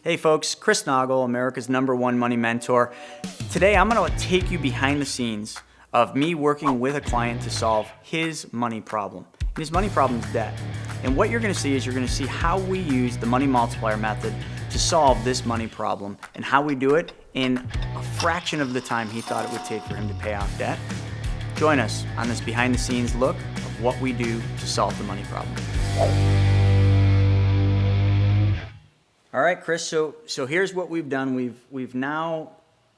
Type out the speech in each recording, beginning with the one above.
Hey folks, Chris Naugle, America's #1 money mentor. Today I'm going to take you behind the scenes of me working with a client to solve his money problem. And his money problem is debt. And what you're going to see is you're going to see how we use the money multiplier method to solve this money problem and how we do it in a fraction of the time he thought it would take for him to pay off debt. Join us on this behind the scenes look of what we do to solve the money problem. All right, Chris, so here's what we've done. We've now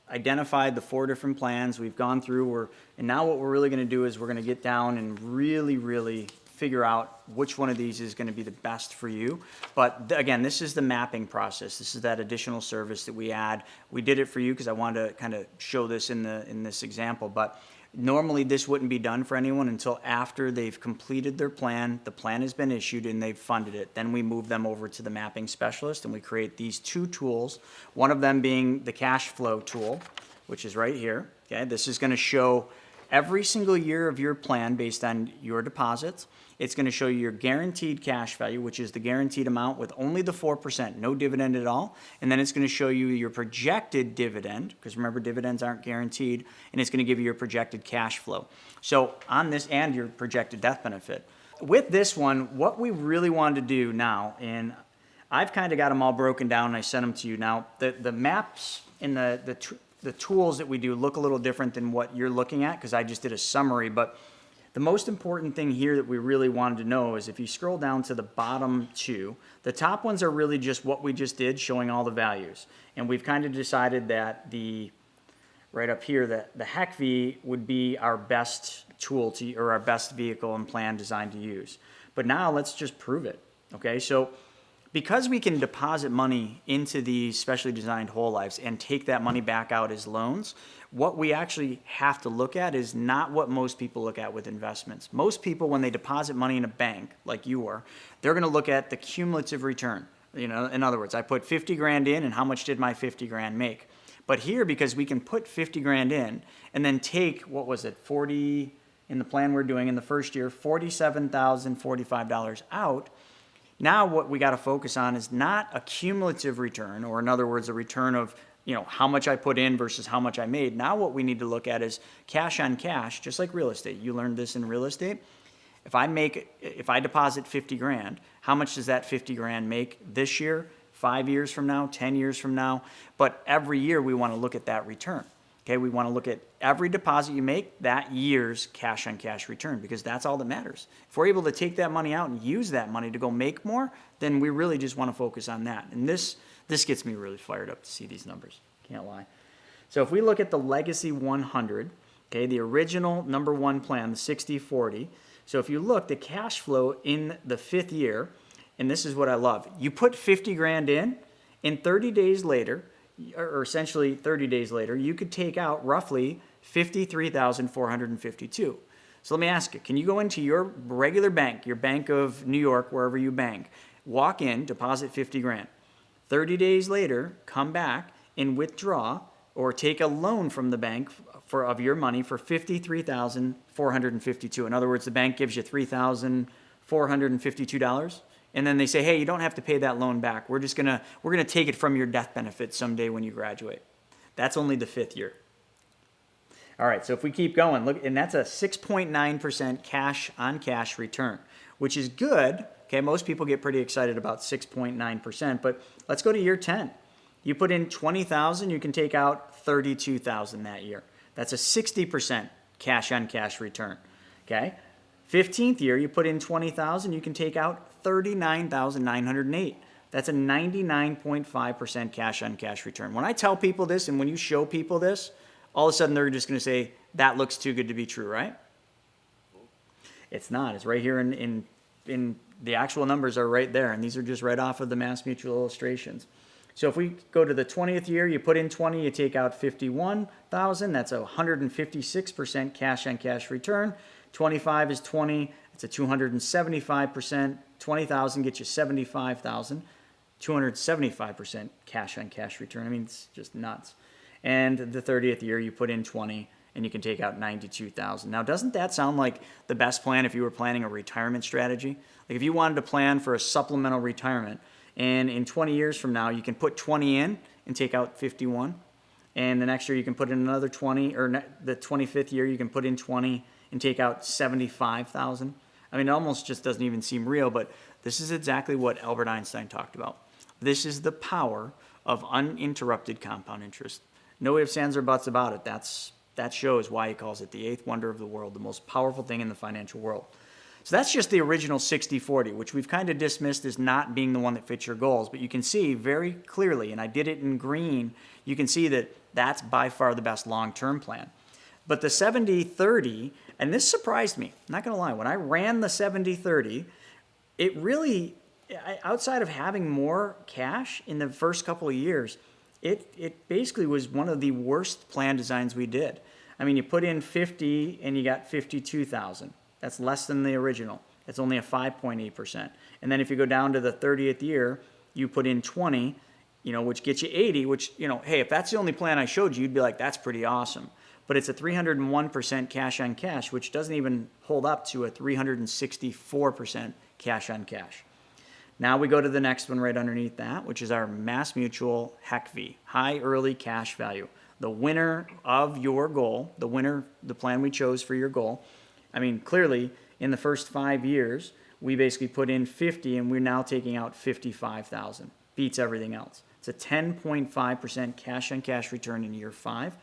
identified the 4 different plans. We've gone through, and now what we're really going to do is we're going to get down and really figure out which one of these is going to be the best for you. But again, this is the mapping process. This is that additional service that we add. We did it for you because I wanted to kind of show this in this example. But normally this wouldn't be done for anyone until after they've completed their plan, the plan has been issued, and they've funded it. Then we move them over to the mapping specialist and we create these 2 tools, one of them being the Cashflow tool, which is right here. Okay, this is going to show every single year of your plan based on your deposits. It's going to show you your guaranteed cash value, which is the guaranteed amount with only the 4%, no dividend at all. And then it's going to show you your projected dividend, because remember, dividends aren't guaranteed, and it's going to give you your projected cash flow. So on this, and your projected death benefit. With this one, what we really wanted to do now, and I've kind of got them all broken down and I sent them to you. Now, the maps and the tools that we do look a little different than what you're looking at, because I just did a summary, but the most important thing here that we really wanted to know is if you scroll down to the bottom 2, the top ones are really just what we just did, showing all the values. And we've kind of decided that right up here, that the HECV would be our best tool or our best vehicle and plan designed to use. But now let's just prove it, okay? So because we can deposit money into these specially designed whole lives and take that money back out as loans, what we actually have to look at is not what most people look at with investments. Most people, when they deposit money in a bank, like you are, they're going to look at the cumulative return. You know, in other words, I put 50 grand in, and how much did my 50 grand make? But here, because we can put 50 grand in and then take, what was it, 40, in the plan we're doing in the first year, $47,045 out. Now what we got to focus on is not a cumulative return, or in other words, a return of how much I put in versus how much I made. Now what we need to look at is cash on cash, just like real estate. You learned this in real estate. If I deposit 50 grand, how much does that 50 grand make this year, 5 years from now, 10 years from now? But every year we want to look at that return. Okay, we want to look at every deposit you make, that year's cash on cash return, because that's all that matters. If we're able to take that money out and use that money to go make more, then we really just want to focus on that. And this gets me really fired up to see these numbers. Can't lie. So if we look at the Legacy 100, okay, the original #1 plan, the 60/40. So if you look, the cash flow in the 5th year, and this is what I love. You put 50 grand in 30 days later, or essentially 30 days later, you could take out roughly $53,452. So let me ask you, can you go into your regular bank, your Bank of New York, wherever you bank, walk in, deposit 50 grand. 30 days later, come back and withdraw or take a loan from the bank of your money for $53,452. In other words, the bank gives you $3,452. And then they say, hey, you don't have to pay that loan back. We're gonna take it from your death benefit someday when you graduate. That's only the 5th year. All right, so if we keep going, look, and that's a 6.9% cash on cash return, which is good. Okay, most people get pretty excited about 6.9%, but let's go to year 10. You put in 20,000, you can take out 32,000 that year. That's a 60% cash on cash return. Okay? 15th year, you put in 20,000, you can take out 39,908. That's a 99.5% cash on cash return. When I tell people this and when you show people this, all of a sudden they're just going to say, that looks too good to be true, right? It's not. It's right here in the actual numbers are right there, and these are just right off of the MassMutual illustrations. So if we go to the 20th year, you put in 20, you take out 51,000. That's a 156% cash on cash return. 25 is 20. It's a 275%. 20,000 gets you 75,000. 275% cash on cash return. I mean, it's just nuts. And the 30th year, you put in 20, and you can take out 92,000. Now, doesn't that sound like the best plan if you were planning a retirement strategy? Like if you wanted to plan for a supplemental retirement, And in 20 years from now, you can put 20 in and take out 51. And the next year you can put in another 20, or the 25th year you can put in 20 and take out 75,000. I mean, it almost just doesn't even seem real, but this is exactly what Albert Einstein talked about. This is the power of uninterrupted compound interest. No ifs, ands, or buts about it. That shows why he calls it the eighth wonder of the world, the most powerful thing in the financial world. So that's just the original 60-40, which we've kind of dismissed as not being the one that fits your goals. But you can see very clearly, and I did it in green, you can see that that's by far the best long-term plan. But the 70-30, and this surprised me, I'm not going to lie, when I ran the 70-30, it really, outside of having more cash in the first couple of years, it basically was one of the worst plan designs we did. I mean, you put in 50 and you got 52,000. That's less than the original. It's only a 5.8%. And then if you go down to the 30th year, you put in 20, which gets you 80, which, hey, if that's the only plan I showed you, you'd be like, that's pretty awesome. But it's a 301% cash on cash, which doesn't even hold up to a 364% cash on cash. Now we go to the next one right underneath that, which is our Mass Mutual HECV, high early cash value. The winner of your goal, the plan we chose for your goal. I mean, clearly, in the first 5 years, we basically put in 50 and we're now taking out 55,000. Beats everything else. It's a 10.5% cash on cash return in year 5.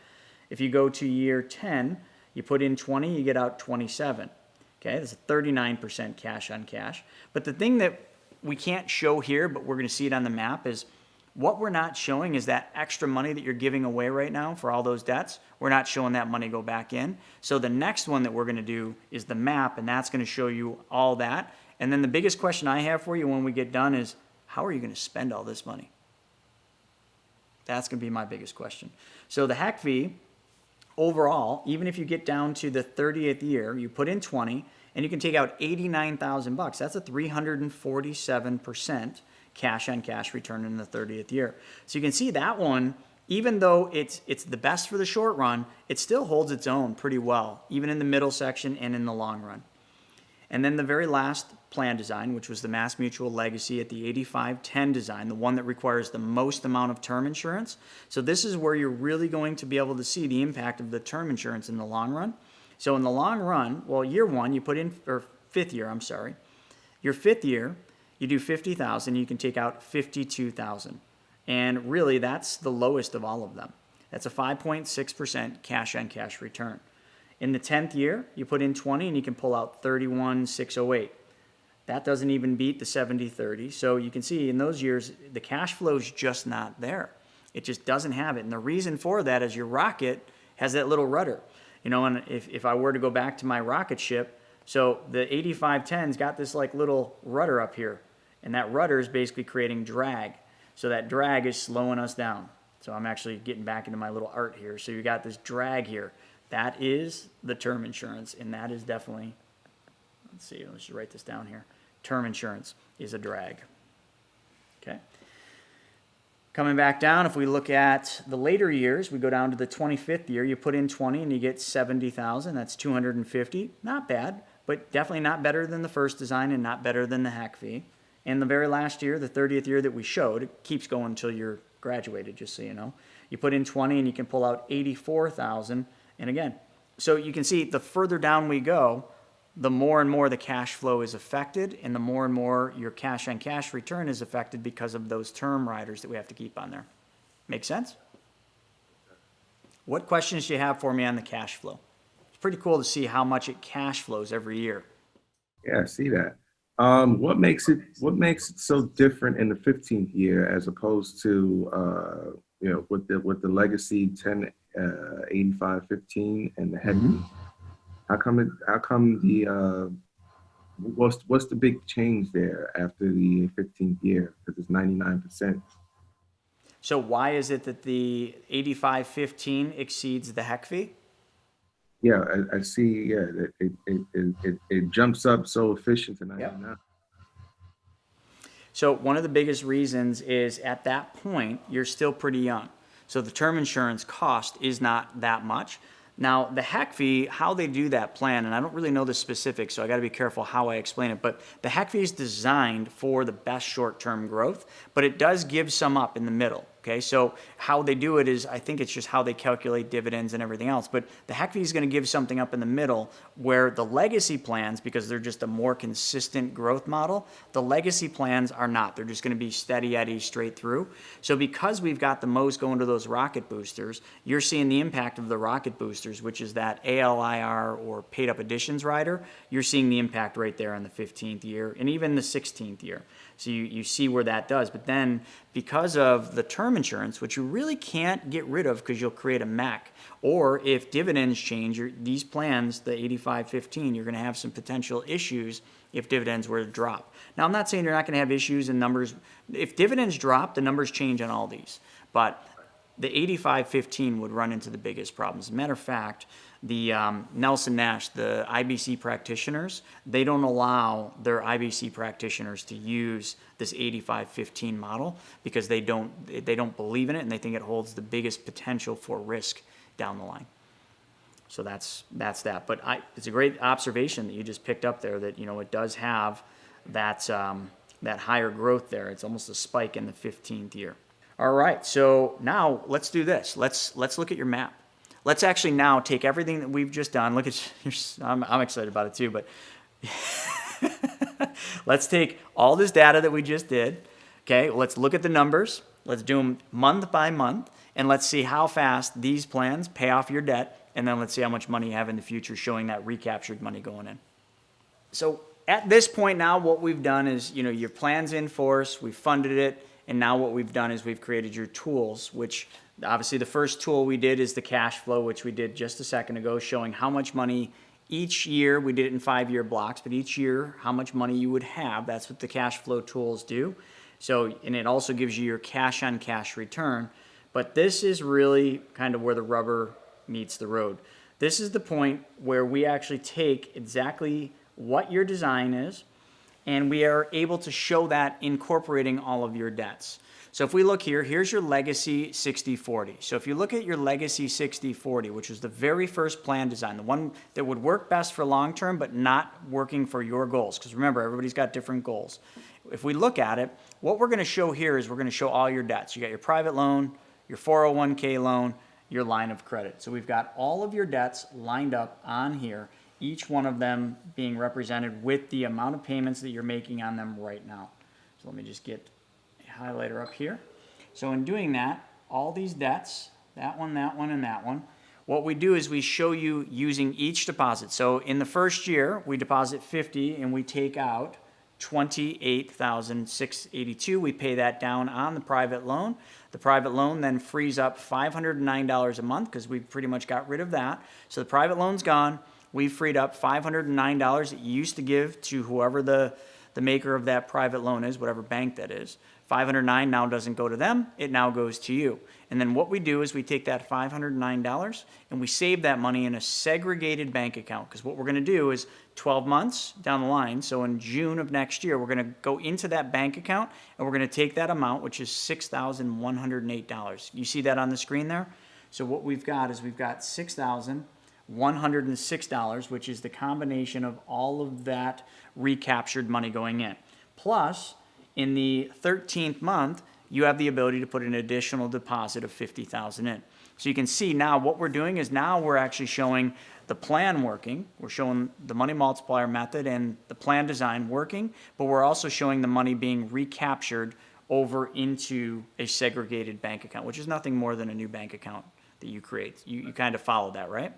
If you go to year 10, you put in 20, you get out 27. Okay, that's a 39% cash on cash. But the thing that we can't show here, but we're going to see it on the map, is what we're not showing is that extra money that you're giving away right now for all those debts. We're not showing that money go back in. So the next one that we're going to do is the map, and that's going to show you all that. And then the biggest question I have for you when we get done is, how are you going to spend all this money? That's going to be my biggest question. So the HECV, overall, even if you get down to the 30th year, you put in 20, and you can take out 89,000 bucks. That's a 347% cash on cash return in the 30th year. So you can see that one, even though it's the best for the short run, it still holds its own pretty well, even in the middle section and in the long run. And then the very last plan design, which was the Mass Mutual Legacy at the 85-10 design, the one that requires the most amount of term insurance. So this is where you're really going to be able to see the impact of the term insurance in the long run. So in the long run, well, year one, you put in, or fifth year, I'm sorry. Your fifth year, you do 50,000, you can take out 52,000. And really, that's the lowest of all of them. That's a 5.6% cash on cash return. In the 10th year, you put in 20 and you can pull out 31,608. That doesn't even beat the 70-30. So you can see in those years, the cash flow is just not there. It just doesn't have it. And the reason for that is your rocket has that little rudder. And if I were to go back to my rocket ship, so the 8510's got this like little rudder up here. And that rudder is basically creating drag. So that drag is slowing us down. So I'm actually getting back into my little art here. So you got this drag here. That is the term insurance. And that is definitely, let's see, let's just write this down here. Term insurance is a drag. Okay. Coming back down, if we look at the later years, we go down to the 25th year. You put in 20 and you get 70,000. That's 250. Not bad, but definitely not better than the first design and not better than the HECV. And the very last year, the 30th year that we showed, it keeps going until you're graduated, just so you know. You put in 20 and you can pull out 84,000. And again, so you can see the further down we go, the more and more the cash flow is affected and the more your cash on cash return is affected because of those term riders that we have to keep on there. Make sense? What questions do you have for me on the cash flow? It's pretty cool to see how much it cash flows every year. Yeah, I see that. What makes it so different in the 15th year as opposed to with the legacy 10 85 15 and the head? How come what's the big change there after the 15th year? Because it's 99%. So why is it that the 85-15 exceeds the HECV? Yeah, I see. Yeah, it jumps up so efficient to 99. Yep. So one of the biggest reasons is at that point, you're still pretty young. So the term insurance cost is not that much. Now, the hack fee, how they do that plan, and I don't really know the specifics, so I got to be careful how I explain it, but the hack fee is designed for the best short-term growth, but it does give some up in the middle. Okay, so how they do it is, I think it's just how they calculate dividends and everything else. But the hack fee is going to give something up in the middle where the legacy plans, because they're just a more consistent growth model, the legacy plans are not. They're just going to be steady Eddie straight through. So because we've got the most going to those rocket boosters, you're seeing the impact of the rocket boosters, which is that ALIR or paid up additions rider. You're seeing the impact right there on the 15th year and even the 16th year. So you see where that does. But then because of the term insurance, which you really can't get rid of because you'll create a MAC, or if dividends change, these plans, the 85-15, you're going to have some potential issues if dividends were to drop. Now, I'm not saying you're not going to have issues in numbers. If dividends drop, the numbers change on all these. But the 85-15 would run into the biggest problems. As a matter of fact, the Nelson Nash, the IBC practitioners, they don't allow their IBC practitioners to use this 85-15 model because they don't believe in it and they think it holds the biggest potential for risk down the line. So that's that. But it's a great observation that you just picked up there that, it does have that higher growth there. It's almost a spike in the 15th year. All right, so now let's do this. Let's look at your map. Let's actually now take everything that we've just done. Look at, I'm excited about it too, but let's take all this data that we just did. Okay, let's look at the numbers. Let's do them month by month, and let's see how fast these plans pay off your debt, and then let's see how much money you have in the future showing that recaptured money going in. So at this point now, what we've done is, your plan's in force, we've funded it, and now what we've done is we've created your tools, which obviously the first tool we did is the cash flow, which we did just a second ago, showing how much money each year, we did it in 5-year blocks, but each year, how much money you would have. That's what the cash flow tools do. So, and it also gives you your cash on cash return. But this is really kind of where the rubber meets the road. This is the point where we actually take exactly what your design is, and we are able to show that incorporating all of your debts. So if we look here, here's your legacy 60/40. So if you look at your legacy 60/40, which was the very first plan design, the one that would work best for long term but not working for your goals, because remember, everybody's got different goals. If we look at it, what we're going to show here is we're going to show all your debts. You got your private loan, your 401k loan, your line of credit. So we've got all of your debts lined up on here, each one of them being represented with the amount of payments that you're making on them right now. So let me just get a highlighter up here. So in doing that, all these debts, that one, and that one, what we do is we show you using each deposit. So in the first year, we deposit 50 and we take out 28,682. We pay that down on the private loan. The private loan then frees up $509 a month because we pretty much got rid of that. So the private loan's gone. We freed up $509 that you used to give to whoever the maker of that private loan is, whatever bank that is. $509 now doesn't go to them, it now goes to you. And then what we do is we take that $509 and we save that money in a segregated bank account, because what we're going to do is 12 months down the line, so in June of next year, we're going to go into that bank account and we're going to take that amount, which is $6,108. You see that on the screen there? So what we've got is we've got $6,106, which is the combination of all of that recaptured money going in. Plus, in the 13th month, you have the ability to put an additional deposit of $50,000 in. So you can see now what we're doing is now we're actually showing the plan working. We're showing the money multiplier method and the plan design working, but we're also showing the money being recaptured over into a segregated bank account, which is nothing more than a new bank account that you create. You kind of follow that, right?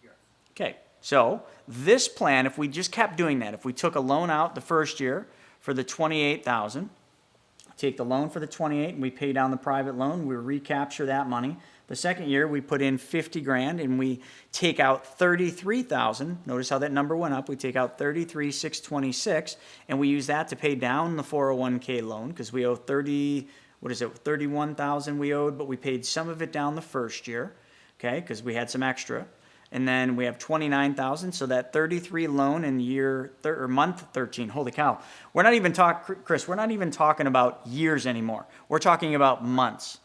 Yes. Okay, so this plan, if we just kept doing that, if we took a loan out the first year for the $28,000, take the loan for the 28 and we pay down the private loan, we recapture that money. The second year we put in 50 grand and we take out 33,000. Notice how that number went up. We take out 33,626 and we use that to pay down the 401k loan, because we owe 31,000 we owed, but we paid some of it down the first year, okay, because we had some extra. And then we have 29,000, so that 33 loan in month 13. Holy cow! We're not even Chris. We're not even talking about years anymore. We're talking about months.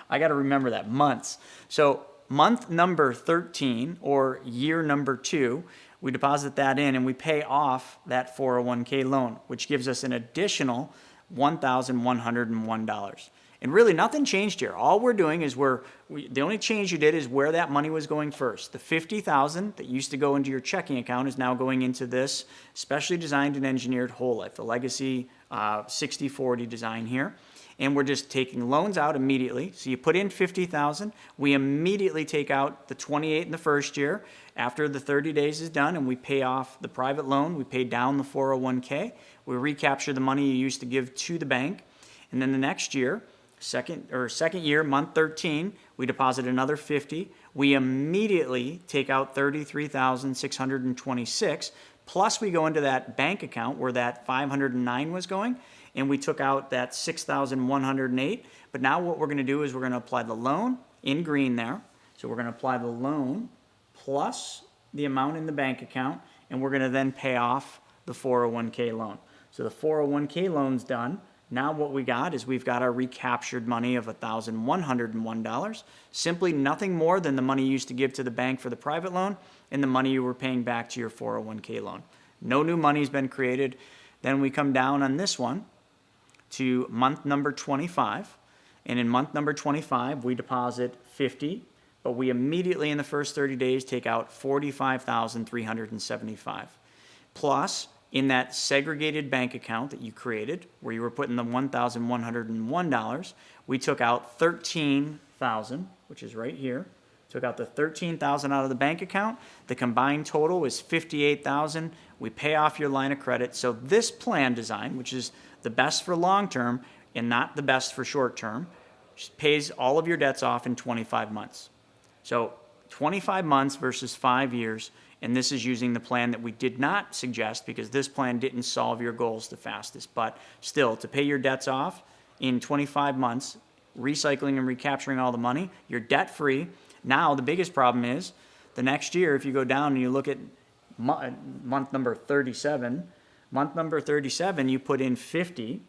I got to remember that, months. So month number 13 or year number 2, we deposit that in and we pay off that 401k loan, which gives us an additional $1,101. And really nothing changed here. All we're doing is the only change you did is where that money was going first. The $50,000 that used to go into your checking account is now going into this specially designed and engineered whole life, the legacy 60/40 design here. And we're just taking loans out immediately. So you put in $50,000, we immediately take out the 28 in the first year after the 30 days is done, and we pay off the private loan, we pay down the 401k, we recapture the money you used to give to the bank, and then the next year, second year, month 13, we deposit another 50. We immediately take out 33,626, plus we go into that bank account where that 509 was going, and we took out that 6,108. But now what we're going to do is we're going to apply the loan in green there. So we're going to apply the loan plus the amount in the bank account, and we're going to then pay off the 401k loan. So the 401k loan's done. Now what we got is we've got our recaptured money of $1,101, simply nothing more than the money you used to give to the bank for the private loan and the money you were paying back to your 401k loan. No new money's been created. Then we come down on this one to month number 25, and in month number 25 we deposit 50, but we immediately in the first 30 days take out 45,375. Plus, in that segregated bank account that you created, where you were putting the $1,101, we took out $13,000, which is right here. Took out the $13,000 out of the bank account. The combined total is $58,000. We pay off your line of credit. So this plan design, which is the best for long term and not the best for short term, pays all of your debts off in 25 months. So 25 months versus 5 years. And this is using the plan that we did not suggest because this plan didn't solve your goals the fastest. But still, to pay your debts off in 25 months, recycling and recapturing all the money, you're debt-free. Now, the biggest problem is the next year, if you go down and you look at month number 37, you put in 50,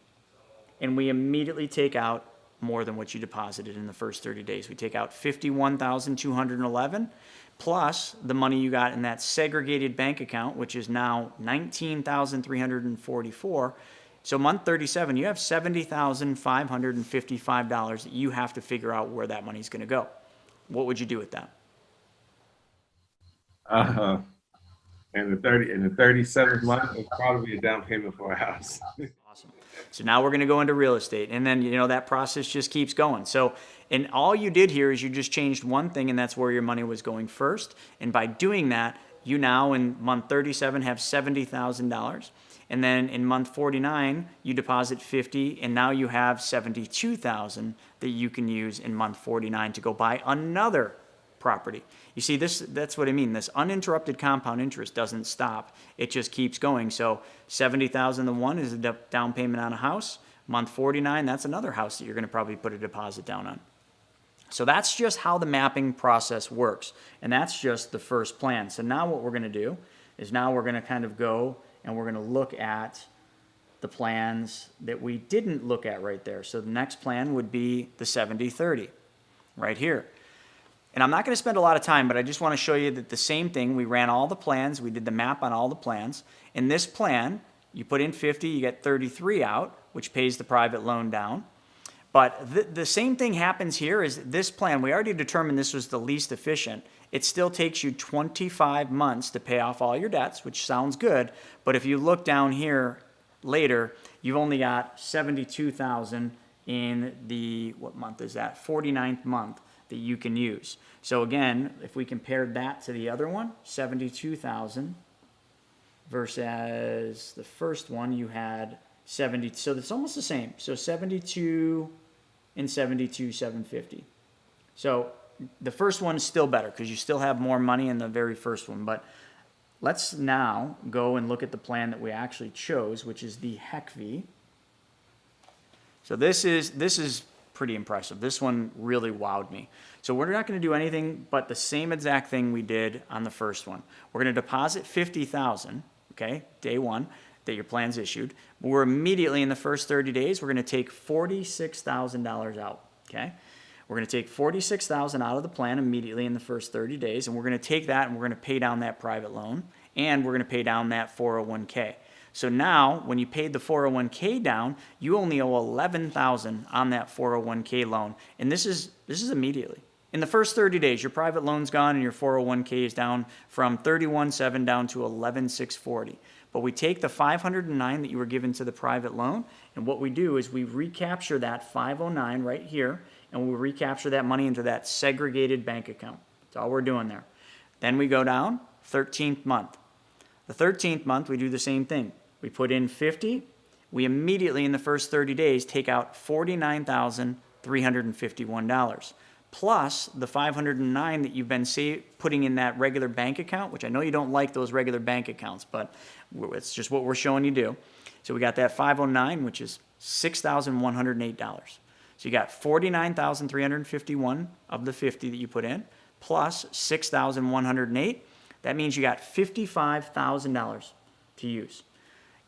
and we immediately take out more than what you deposited in the first 30 days. We take out 51,211 plus the money you got in that segregated bank account, which is now 19,344. So month 37, you have $70,555 that you have to figure out where that money's going to go. What would you do with that? In the 37th month, it's probably a down payment for a house. Awesome. So now we're going to go into real estate, and then that process just keeps going. So, and all you did here is you just changed one thing, and that's where your money was going first. And by doing that, you now in month 37 have $70,000, and then in month 49 you deposit 50, and now you have $72,000 that you can use in month 49 to go buy another property. You see, that's what I mean. This uninterrupted compound interest doesn't stop. It just keeps going. So 70,000 to one is a down payment on a house. Month 49, that's another house that you're going to probably put a deposit down on. So that's just how the mapping process works. And that's just the first plan. So now what we're going to do is now we're going to kind of go and we're going to look at the plans that we didn't look at right there. So the next plan would be the 70-30 right here. And I'm not going to spend a lot of time, but I just want to show you that the same thing, we ran all the plans, we did the map on all the plans. In this plan, you put in 50, you get 33 out, which pays the private loan down. But the same thing happens here is this plan, we already determined this was the least efficient. It still takes you 25 months to pay off all your debts, which sounds good. But if you look down here later, you've only got 72,000 in the, what month is that? 49th month that you can use. So again, if we compared that to the other one, 72,000 versus the first one, you had 70. So it's almost the same. So 72 and 72, 750. So the first one is still better because you still have more money in the very first one. But let's now go and look at the plan that we actually chose, which is the HECV. So this is pretty impressive. This one really wowed me. So we're not going to do anything but the same exact thing we did on the first one. We're going to deposit 50,000, okay, day one that your plan's issued. But we're immediately in the first 30 days, we're going to take $46,000 out, okay? We're going to take $46,000 out of the plan immediately in the first 30 days, and we're going to take that and we're going to pay down that private loan, and we're going to pay down that 401k. So now, when you paid the 401k down, you only owe $11,000 on that 401k loan, and this is immediately. In the first 30 days, your private loan's gone and your 401k is down from $31,700 down to $11,640. But we take the $509 that you were given to the private loan, and what we do is we recapture that $509 right here, and we recapture that money into that segregated bank account. That's all we're doing there. Then we go down, 13th month. The 13th month, we do the same thing. We put in 50. We immediately, in the first 30 days, take out $49,351. Plus the $509 that you've been putting in that regular bank account, which I know you don't like those regular bank accounts, but it's just what we're showing you do. So we got that 509, which is $6,108. So you got $49,351 of the 50 that you put in, plus $6,108. That means you got $55,000 to use.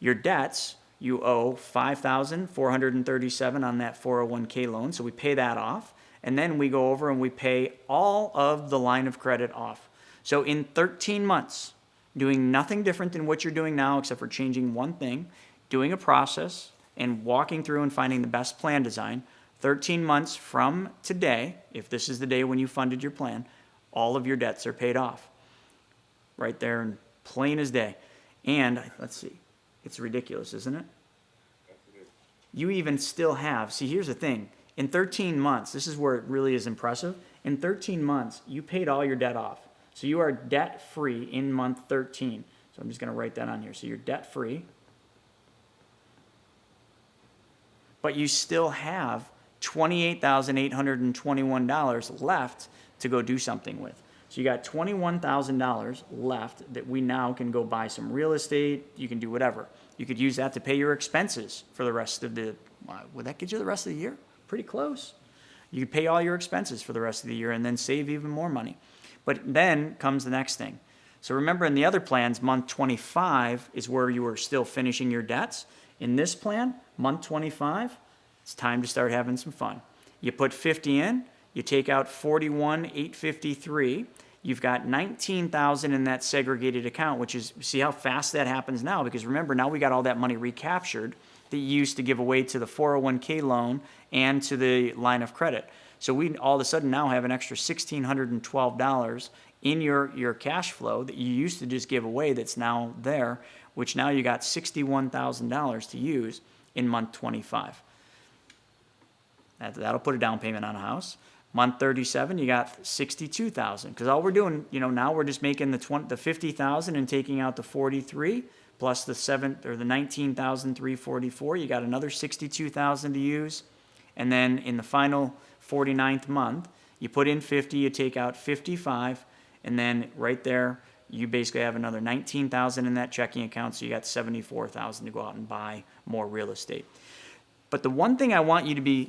Your debts, you owe $5,437 on that 401k loan, so we pay that off. And then we go over and we pay all of the line of credit off. So in 13 months, doing nothing different than what you're doing now except for changing one thing, doing a process and walking through and finding the best plan design, 13 months from today, if this is the day when you funded your plan, all of your debts are paid off. Right there and plain as day. And let's see, it's ridiculous, isn't it? You even still have, see, here's the thing. In 13 months, this is where it really is impressive. In 13 months, you paid all your debt off. So you are debt-free in month 13. So I'm just going to write that on here. So you're debt-free. But you still have $28,821 left to go do something with. So you got $21,000 left that we now can go buy some real estate. You can do whatever. You could use that to pay your expenses for the rest of the, would that get you the rest of the year? Pretty close. You could pay all your expenses for the rest of the year and then save even more money. But then comes the next thing. So remember, in the other plans, month 25 is where you were still finishing your debts. In this plan, month 25, it's time to start having some fun. You put 50 in, you take out 41,853. You've got 19,000 in that segregated account, which is, see how fast that happens now? Because remember, now we got all that money recaptured that you used to give away to the 401k loan and to the line of credit. So we all of a sudden now have an extra $1,612 in your cash flow that you used to just give away that's now there, which now you got $61,000 to use in month 25. That'll put a down payment on a house. Month 37, you got $62,000. Because all we're doing, now we're just making the $50,000 and taking out the 43 plus the $19,344. You got another $62,000 to use. And then in the final 49th month, you put in 50, you take out 55, and then right there, you basically have another $19,000 in that checking account, so you got $74,000 to go out and buy more real estate. But the one thing I want you to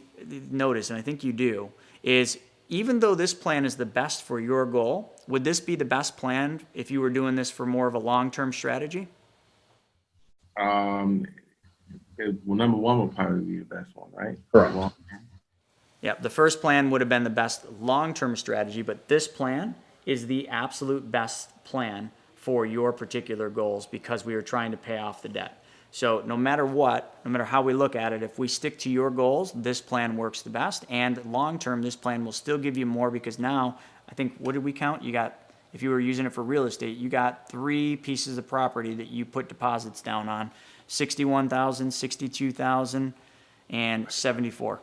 notice, and I think you do, is even though this plan is the best for your goal, would this be the best plan if you were doing this for more of a long-term strategy? Well, number one would probably be the best one, right? Correct. Yeah, the first plan would have been the best long-term strategy, but this plan is the absolute best plan for your particular goals because we are trying to pay off the debt. So no matter what, no matter how we look at it, if we stick to your goals, this plan works the best. And long-term, this plan will still give you more because now, I think, what did we count? You got, if you were using it for real estate, you got 3 pieces of property that you put deposits down on, 61,000, 62,000, and 74.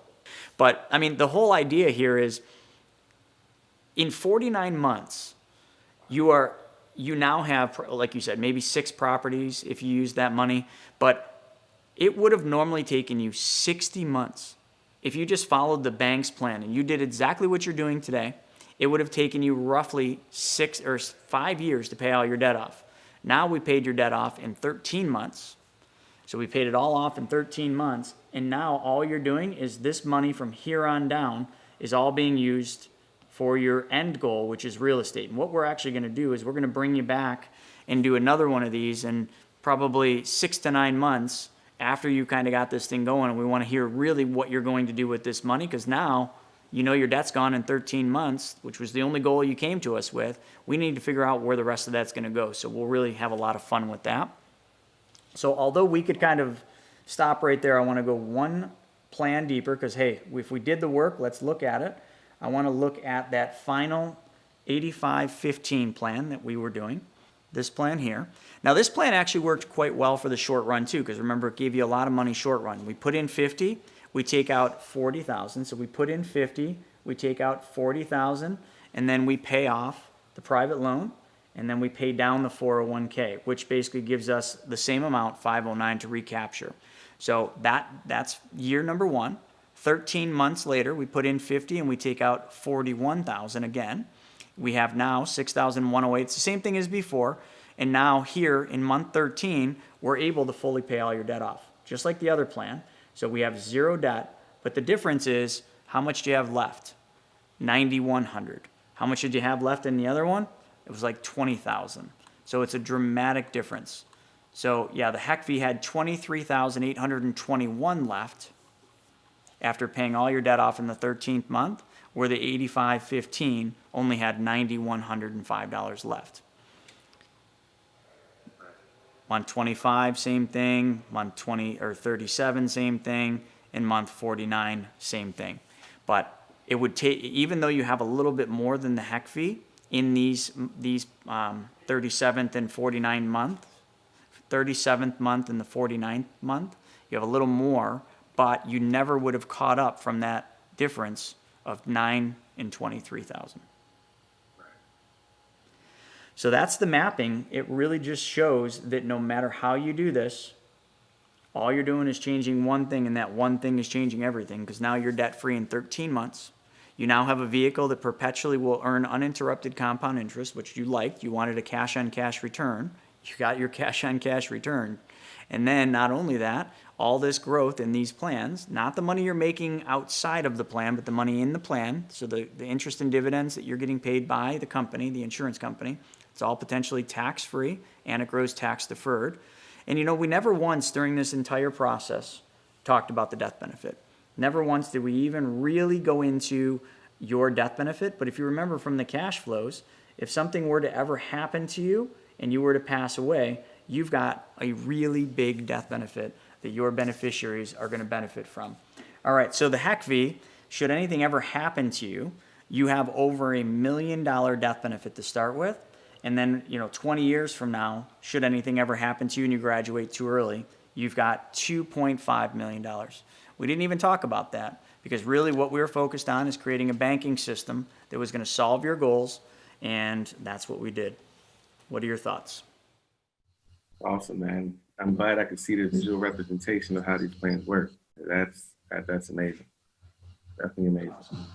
But, I mean, the whole idea here is in 49 months, you now have, like you said, maybe 6 properties if you use that money, but it would have normally taken you 60 months. If you just followed the bank's plan and you did exactly what you're doing today, it would have taken you roughly 6 or 5 years to pay all your debt off. Now we paid your debt off in 13 months. So we paid it all off in 13 months, and now all you're doing is this money from here on down is all being used for your end goal, which is real estate. And what we're actually going to do is we're going to bring you back and do another one of these in probably 6 to 9 months after you kind of got this thing going, and we want to hear really what you're going to do with this money, because now you know your debt's gone in 13 months, which was the only goal you came to us with. We need to figure out where the rest of that's going to go. So we'll really have a lot of fun with that. So although we could kind of stop right there, I want to go one plan deeper because, hey, if we did the work, let's look at it. I want to look at that final 85-15 plan that we were doing, this plan here. Now, this plan actually worked quite well for the short run too, because remember, it gave you a lot of money short run. We put in 50, we take out 40,000. So we put in 50, we take out 40,000, and then we pay off the private loan, and then we pay down the 401k, which basically gives us the same amount, 509, to recapture. So that's year number one. 13 months later, we put in 50 and we take out 41,000 again. We have now 6,108. It's the same thing as before. And now here in month 13, we're able to fully pay all your debt off, just like the other plan. So we have zero debt, but the difference is how much do you have left? 9,100. How much did you have left in the other one? It was like 20,000. So it's a dramatic difference. So yeah, the HECV had 23,821 left after paying all your debt off in the 13th month, where the 85-15 only had $9,105 left. Month 25, same thing. Month 20 or 37, same thing. And month 49, same thing. But it would take, even though you have a little bit more than the HECV in these 37th and 49th month, 37th month and the 49th month, you have a little more, but you never would have caught up from that difference of 9 and 23,000. So that's the mapping. It really just shows that no matter how you do this, all you're doing is changing one thing, and that one thing is changing everything, because now you're debt-free in 13 months. You now have a vehicle that perpetually will earn uninterrupted compound interest, which you liked. You wanted a cash-on-cash return. You got your cash-on-cash return. And then not only that, all this growth in these plans, not the money you're making outside of the plan, but the money in the plan, so the interest and dividends that you're getting paid by the company, the insurance company, it's all potentially tax-free, and it grows tax-deferred. And we never once during this entire process talked about the death benefit. Never once did we even really go into your death benefit. But if you remember from the cash flows, if something were to ever happen to you and you were to pass away, you've got a really big death benefit that your beneficiaries are going to benefit from. All right, so the HECV, should anything ever happen to you, you have over $1 million death benefit to start with. And then, 20 years from now, should anything ever happen to you and you graduate too early, you've got $2.5 million. We didn't even talk about that because really what we were focused on is creating a banking system that was going to solve your goals, and that's what we did. What are your thoughts? Awesome, man. I'm glad I could see the visual representation of how these plans work. That's amazing. Definitely amazing.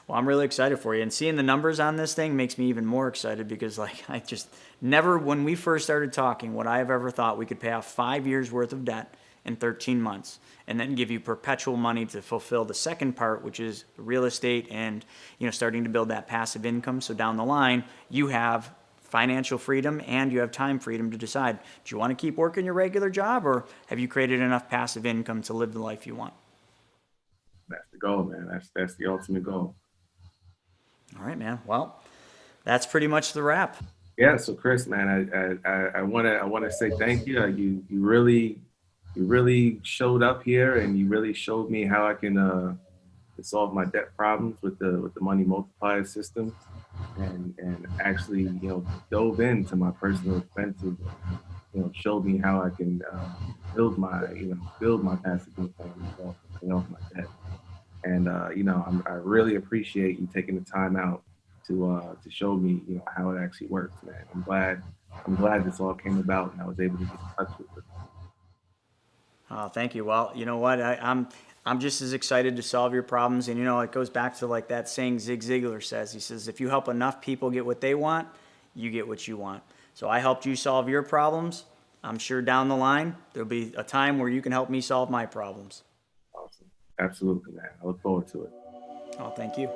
Well, I'm really excited for you. And seeing the numbers on this thing makes me even more excited because I just never, when we first started talking, would I have ever thought we could pay off 5 years worth of debt in 13 months and then give you perpetual money to fulfill the second part, which is real estate and, starting to build that passive income. So down the line, you have financial freedom and you have time freedom to decide, do you want to keep working your regular job or have you created enough passive income to live the life you want? That's the goal, man. That's the ultimate goal. All right, man. Well, that's pretty much the wrap. Yeah. So Chris, man, I wanna say thank you. You really showed up here and you really showed me how I can solve my debt problems with the money multiplier system, and actually dove into my personal expenses. Showed me how I can build my passive income and pay off my debt. And I really appreciate you taking the time out to show me how it actually works, man. I'm glad this all came about and I was able to get in touch with it. Oh, thank you. Well, you know what? I'm just as excited to solve your problems. And it goes back to like that saying Zig Ziglar says. He says, if you help enough people get what they want, you get what you want. So I helped you solve your problems. I'm sure down the line there'll be a time where you can help me solve my problems. Awesome. Absolutely, man. I look forward to it. Oh, thank you.